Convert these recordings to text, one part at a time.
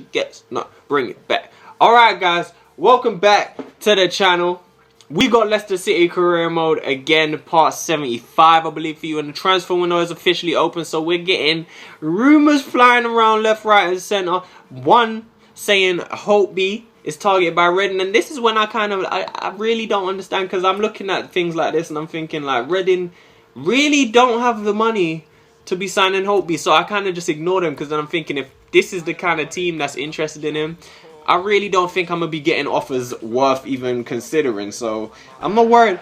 gets no, bring it back. Alright guys, welcome back to the channel. We got Leicester City career mode again, part 75 I believe for you, and the transfer window is officially open, so we're getting rumours flying around left, right and centre. One saying Holtby is targeted by Reading, and this is when I really don't understand, because I'm looking at things like this and I'm thinking like Reading really don't have the money to be signing Holtby, so I kind of just ignore them, because then I'm thinking if this is the kind of team that's interested in him, I really don't think I'm going to be getting offers worth even considering, so I'm not worried.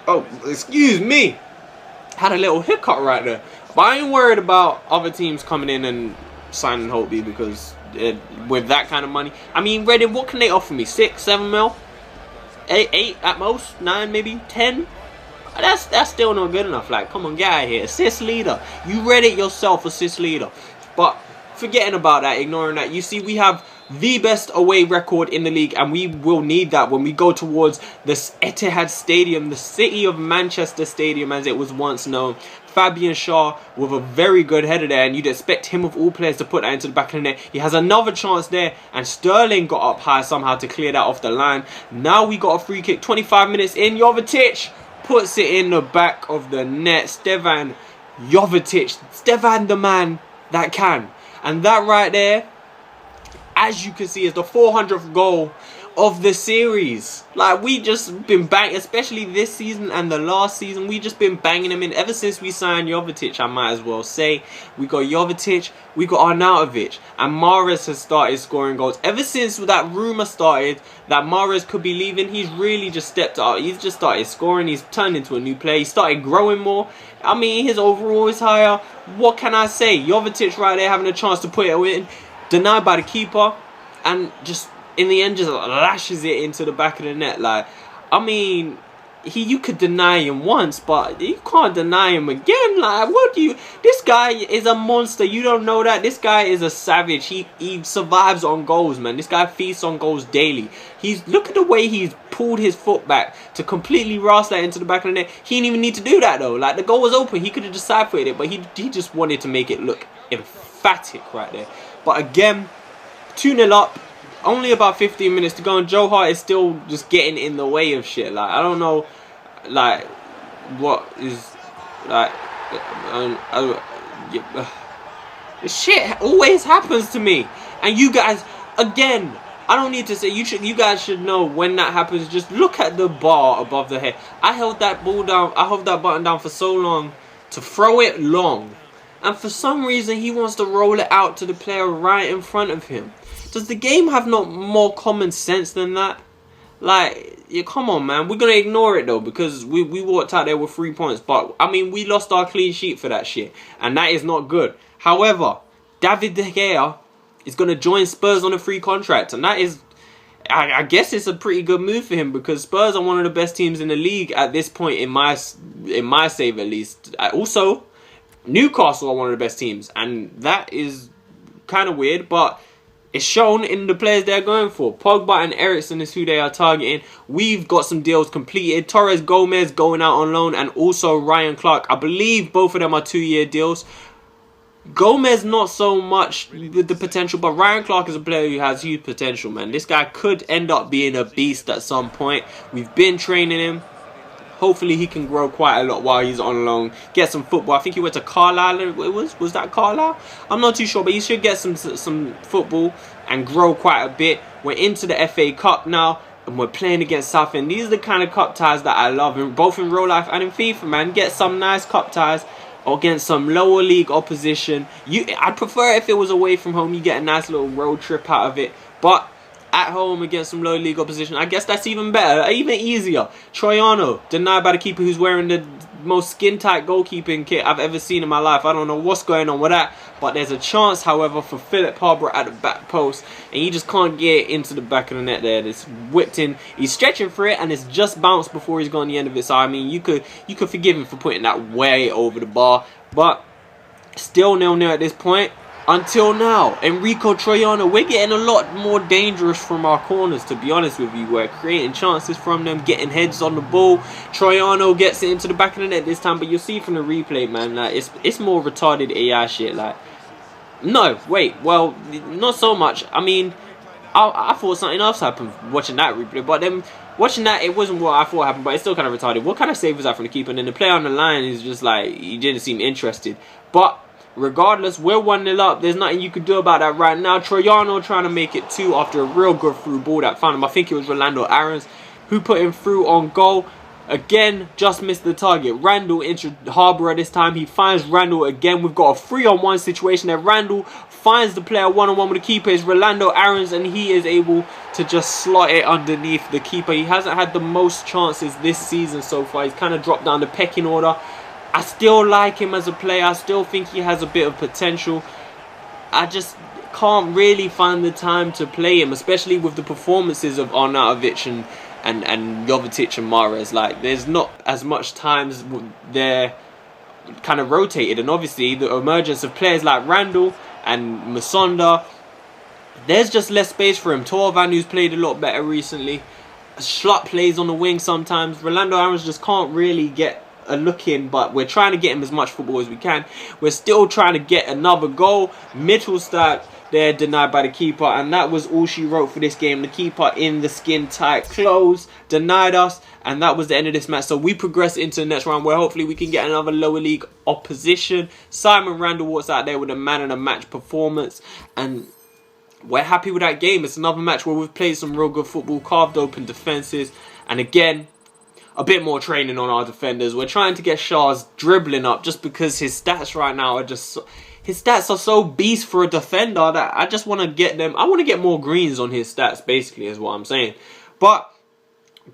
Oh, excuse me, had a little hiccup right there, but I ain't worried about other teams coming in and signing Holtby, because with that kind of money, I mean, Reading, what can they offer me? 6, 7 mil? 8 at most? 9 maybe? 10? That's still not good enough. Like, come on, get out of here. Assist leader. You read it yourself, assist leader. But forgetting about that, ignoring that, you see, we have the best away record in the league, and we will need that when we go towards this Etihad Stadium, the City of Manchester Stadium as it was once known. Fabian Schär with a very good header there, and you'd expect him of all players to put that into the back of the net. He has another chance there, and Sterling got up high somehow to clear that off the line. Now we got a free kick, 25 minutes in. Jovetic puts it in the back of the net. Stevan Jovetic, Stevan the man that can. And that right there, as you can see, is the 400th goal of the series. Like, we just been banging, especially this season and the last season, we just been banging them in ever since we signed Jovetic. I might as well say we got Jovetic, we got Arnautovic, and Mahrez has started scoring goals. Ever since that rumour started that Mahrez could be leaving, he's really just stepped up. He's just started scoring. He's turned into a new player. He started growing more. I mean, his overall is higher. What can I say? Jovetic right there having a chance to put it in, denied by the keeper, and just in the end just lashes it into the back of the net. Like, I mean, you could deny him once, but you can't deny him again. Like, what do you... This guy is a monster. You don't know that? This guy is a savage. He survives on goals, man. This guy feasts on goals daily. Look at the way he's pulled his foot back to completely rasp that into the back of the net. He didn't even need to do that, though. Like, the goal was open. He could have just side-footed it, but he just wanted to make it look emphatic right there. But again, 2-0 up. Only about 15 minutes to go, and Joe Hart is still just getting in the way of shit. Like, I don't know, like, what is, like, shit always happens to me. And you guys, again, I don't need to say, you guys should know when that happens. Just look at the bar above the head. I held that ball down, I held that button down for so long to throw it long, and for some reason he wants to roll it out to the player right in front of him. Does the game have not more common sense than that? Like, yeah, come on, man. We're going to ignore it, though, because we walked out there with 3 points. But, I mean, we lost our clean sheet for that shit, and that is not good. However, David De Gea is going to join Spurs on a free contract, and that is, I guess it's a pretty good move for him, because Spurs are one of the best teams in the league at this point, in my save at least. Also, Newcastle are one of the best teams, and that is kind of weird, but it's shown in the players they're going for. Pogba and Eriksen is who they are targeting. We've got some deals completed. Torres Gomez going out on loan, and also Ryan Clark. I believe both of them are 2-year deals. Gomez not so much with the potential, but Ryan Clark is a player who has huge potential, man. This guy could end up being a beast at some point. We've been training him. Hopefully he can grow quite a lot while he's on loan. Get some football. I think he went to Carlisle. Was that Carlisle? I'm not too sure, but he should get some football and grow quite a bit. We're into the FA Cup now, and we're playing against Southend. These are the kind of cup ties that I love, both in real life and in FIFA, man. Get some nice cup ties against some lower league opposition. I'd prefer if it was away from home. You get a nice little road trip out of it, but at home against some low league opposition, I guess that's even better, even easier. Troiano, denied by the keeper, who's wearing the most skin-tight goalkeeping kit I've ever seen in my life. I don't know what's going on with that, but there's a chance, however, for Philip Harborough at the back post, and he just can't get into the back of the net there. It's whipped in. He's stretching for it, and it's just bounced before he's gone the end of it. So, I mean, you could forgive him for putting that way over the bar, but still 0-0 at this point. Until now, Enrico Troiano, we're getting a lot more dangerous from our corners, to be honest with you. We're creating chances from them, getting heads on the ball. Troiano gets it into the back of the net this time, but you'll see from the replay, man, like, it's more retarded AI shit. Like, No, wait. Well, not so much. I mean, I thought something else happened watching that replay, but then watching that, it wasn't what I thought happened, but it's still kind of retarded. What kind of save was that from the keeper? And then the player on the line is just like, he didn't seem interested. But regardless, we're 1-0 up. There's nothing you could do about that right now. Troyano trying to make it 2 after a real good through ball that found him. I think it was Rolando Aarons who put him through on goal. Again, just missed the target. Randall into Harbour this time. He finds Randall again. We've got a 3-on-1 situation there. Randall finds the player 1-on-1 with the keeper. It's Rolando Aarons, and he is able to just slot it underneath the keeper. He hasn't had the most chances this season so far. He's kind of dropped down the pecking order. I still like him as a player. I still think he has a bit of potential. I just can't really find the time to play him, especially with the performances of Arnautovic and Jovetic and Mahrez. Like, there's not as much times they're kind of rotated, and obviously the emergence of players like Randall and Musonda, there's just less space for him. Torvan, who's played a lot better recently, Schlupp plays on the wing sometimes. Rolando Aarons just can't really get a look in, but we're trying to get him as much football as we can. We're still trying to get another goal. Mittelstadt there denied by the keeper, and that was all she wrote for this game. The keeper in the skin tight clothes denied us, and that was the end of this match. So we progress into the next round, where hopefully we can get another lower league opposition. Simon Randall walks out there with a man of the match performance, and we're happy with that game. It's another match where we've played some real good football, carved open defenses, and again, a bit more training on our defenders. We're trying to get Shaw's dribbling up, just because his stats right now are just... His stats are so beast for a defender that I just want to get them... I want to get more greens on his stats, basically, is what I'm saying. But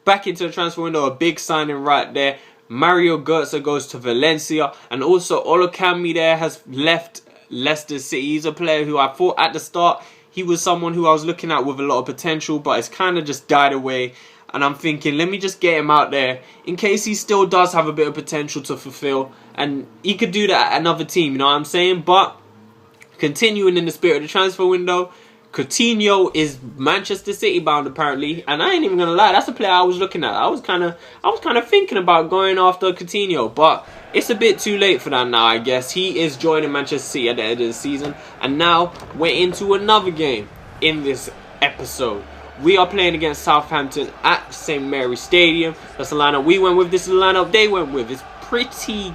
back into the transfer window, a big signing right there. Mario Götze goes to Valencia. And also, Olokami there has left Leicester City. He's a player who I thought at the start he was someone who I was looking at with a lot of potential, but it's kind of just died away. And I'm thinking, let me just get him out there in case he still does have a bit of potential to fulfill. And he could do that at another team, you know what I'm saying? But continuing in the spirit of the transfer window, Coutinho is Manchester City bound apparently. And I ain't even gonna lie, that's a player I was looking at. I was kind of thinking about going after Coutinho, but it's a bit too late for that now, I guess. He is joining Manchester City at the end of the season. And now we're into another game in this episode. We are playing against Southampton at St. Mary's Stadium. That's the lineup we went with. This is the lineup they went with. It's pretty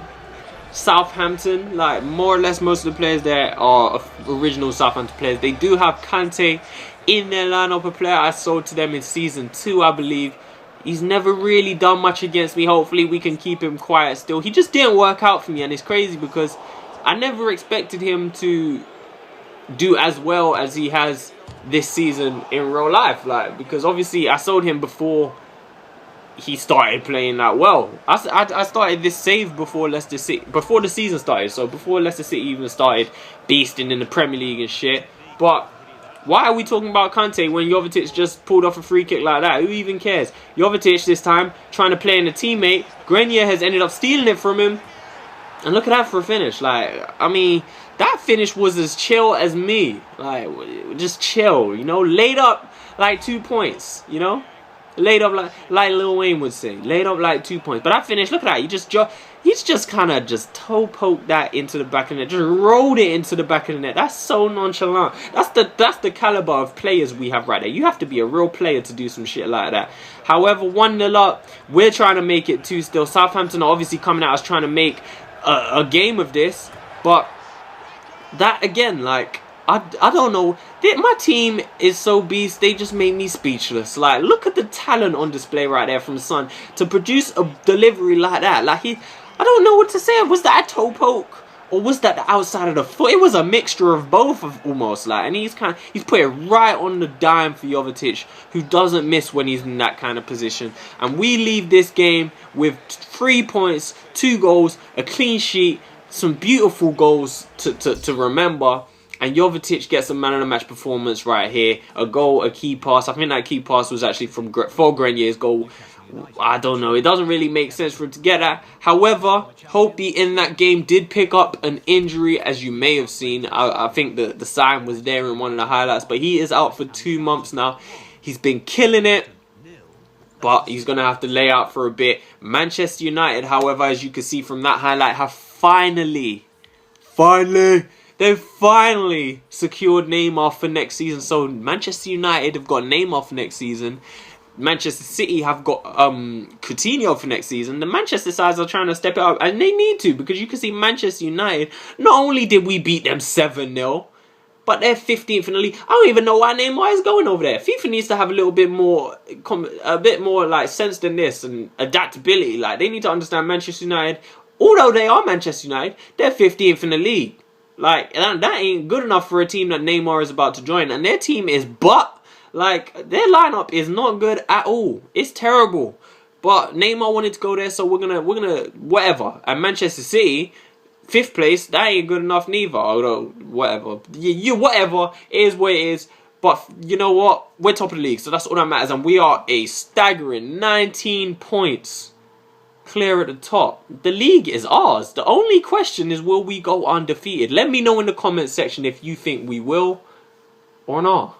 Southampton. Like, more or less, most of the players there are original Southampton players. They do have Kante in their lineup, a player I sold to them in Season 2, I believe. He's never really done much against me. Hopefully, we can keep him quiet still. He just didn't work out for me, and it's crazy because I never expected him to do as well as he has this season in real life, like, because obviously I sold him before he started playing that well. I started this save before Leicester City, before the season started, so before Leicester City even started beasting in the Premier League and shit. But why are we talking about Kante when Jovetic just pulled off a free kick like that? Who even cares? Jovetic this time trying to play in a teammate. Grenier has ended up stealing it from him, and look at that for a finish. Like, I mean, that finish was as chill as me. Like, just chill, you know? Laid up like 2 points, you know? Laid up like Lil Wayne would say. Laid up like 2 points. But that finish, look at that. He's just kind of just toe poked that into the back of the net. Just rolled it into the back of the net. That's so nonchalant. That's the caliber of players we have right there. You have to be a real player to do some shit like that. However, 1-0 up. We're trying to make it 2 still. Southampton are obviously coming out as trying to make a game of this. But that again, like, I don't know. My team is so beast, they just made me speechless. Like, look at the talent on display right there from Son to produce a delivery like that. Like, I don't know what to say. Was that a toe poke? Or was that the outside of the foot? It was a mixture of both, almost. Like, and he's put it right on the dime for Jovetic, who doesn't miss when he's in that kind of position. And we leave this game with 3 points, 2 goals, a clean sheet, some beautiful goals to remember. And Jovetic gets a man of the match performance right here. A goal, a key pass. I think that key pass was actually for Grenier's goal. I don't know. It doesn't really make sense for him to get that. However, Holtby in that game did pick up an injury, as you may have seen. I think the sign was there in one of the highlights. But he is out for 2 months now. He's been killing it, but he's going to have to lay out for a bit. Manchester United, however, as you can see from that highlight, have finally They've finally secured Neymar for next season. So Manchester United have got Neymar for next season. Manchester City have got Coutinho for next season. The Manchester sides are trying to step it up, and they need to, because you can see Manchester United, not only did we beat them 7-0, but they're 15th in the league. I don't even know why Neymar is going over there. FIFA needs to have a little bit more, like sense than this, and adaptability. Like, they need to understand Manchester United, although they are Manchester United, they're 15th in the league. Like, that ain't good enough for a team that Neymar is about to join, and their team is like, their lineup is not good at all. It's terrible. But Neymar wanted to go there, so we're gonna whatever. And Manchester City, 5th place, that ain't good enough neither. Although whatever, whatever, it is what it is. But you know what? We're top of the league, so that's all that matters. And we are a staggering 19 points clear at the top. The league is ours. The only question is, will we go undefeated? Let me know in the comment section if you think we will or not.